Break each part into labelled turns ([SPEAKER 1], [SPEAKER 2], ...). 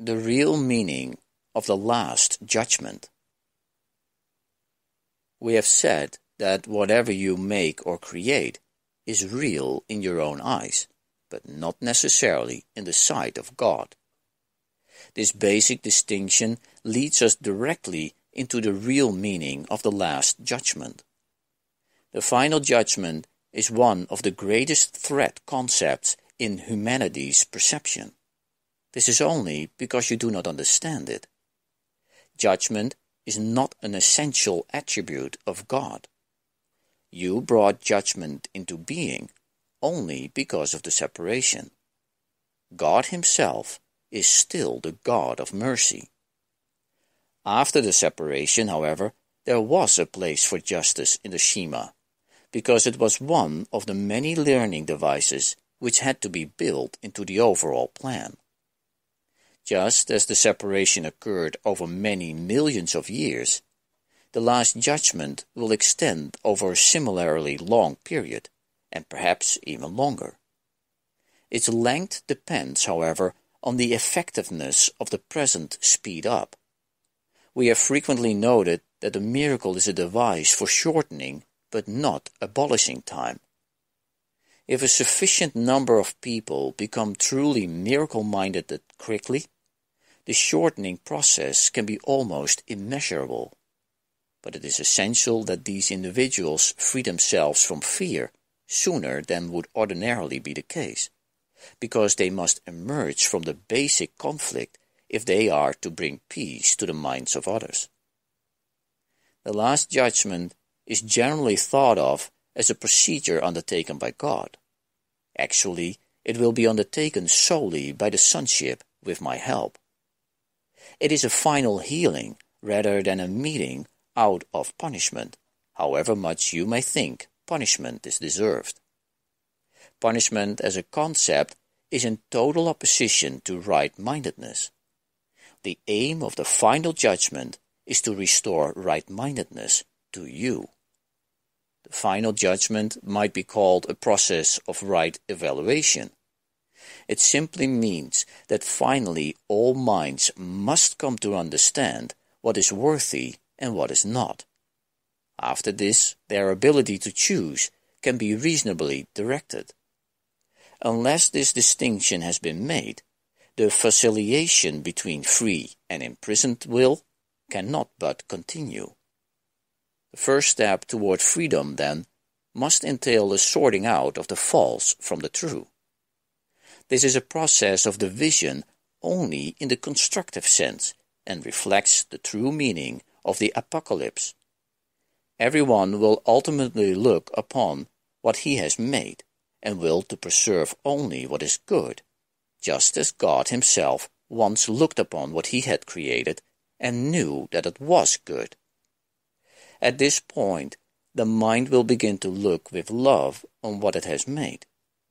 [SPEAKER 1] The real meaning of the Last Judgment. We have said that whatever you make or create is real in your own eyes, but not necessarily in the sight of God. This basic distinction leads us directly into the real meaning of the Last Judgment. The final judgment is one of the greatest threat concepts in humanity's perception. This is only because you do not understand it. Judgment is not an essential attribute of God. You brought judgment into being only because of the separation. God himself is still the God of mercy. After the separation, however, there was a place for justice in the Shema, because it was one of the many learning devices which had to be built into the overall plan. Just as the separation occurred over many millions of years, the Last Judgment will extend over a similarly long period, and perhaps even longer. Its length depends, however, on the effectiveness of the present speed up. We have frequently noted that the miracle is a device for shortening but not abolishing time. If a sufficient number of people become truly miracle-minded quickly, the shortening process can be almost immeasurable. But it is essential that these individuals free themselves from fear sooner than would ordinarily be the case, because they must emerge from the basic conflict if they are to bring peace to the minds of others. The Last Judgment is generally thought of as a procedure undertaken by God. Actually, it will be undertaken solely by the Sonship with my help. It is a final healing rather than a meting out of punishment, however much you may think punishment is deserved. Punishment as a concept is in total opposition to right-mindedness. The aim of the final judgment is to restore right-mindedness to you. The final judgment might be called a process of right evaluation. It simply means that finally all minds must come to understand what is worthy and what is not. After this, their ability to choose can be reasonably directed. Unless this distinction has been made, the facilitation between free and imprisoned will cannot but continue. The first step toward freedom, then, must entail a sorting out of the false from the true. This is a process of division only in the constructive sense and reflects the true meaning of the apocalypse. Everyone will ultimately look upon what he has made and will to preserve only what is good, just as God himself once looked upon what he had created and knew that it was good. At this point, the mind will begin to look with love on what it has made,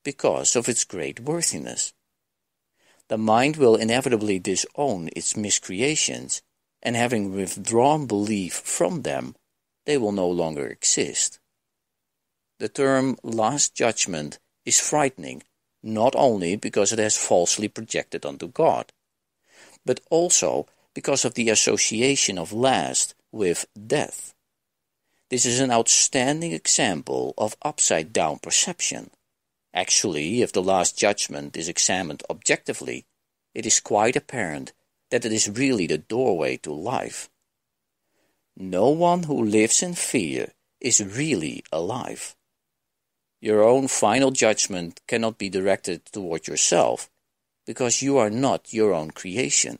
[SPEAKER 1] because of its great worthiness. The mind will inevitably disown its miscreations, and having withdrawn belief from them, they will no longer exist. The term Last Judgment is frightening, not only because it has falsely projected onto God, but also because of the association of last with death. This is an outstanding example of upside-down perception. Actually, if the Last Judgment is examined objectively, it is quite apparent that it is really the doorway to life. No one who lives in fear is really alive. Your own final judgment cannot be directed toward yourself, because you are not your own creation.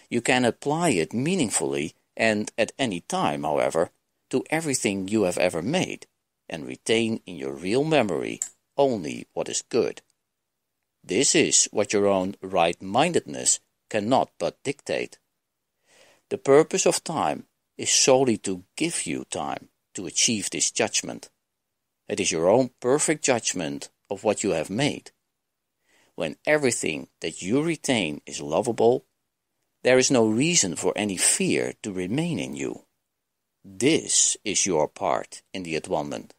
[SPEAKER 1] You can apply it meaningfully and at any time, however, to everything you have ever made, and retain in your real memory only what is good. This is what your own right-mindedness cannot but dictate. The purpose of time is solely to give you time to achieve this judgment. It is your own perfect judgment of what you have made. When everything that you retain is lovable, there is no reason for any fear to remain in you. This is your part in the atonement.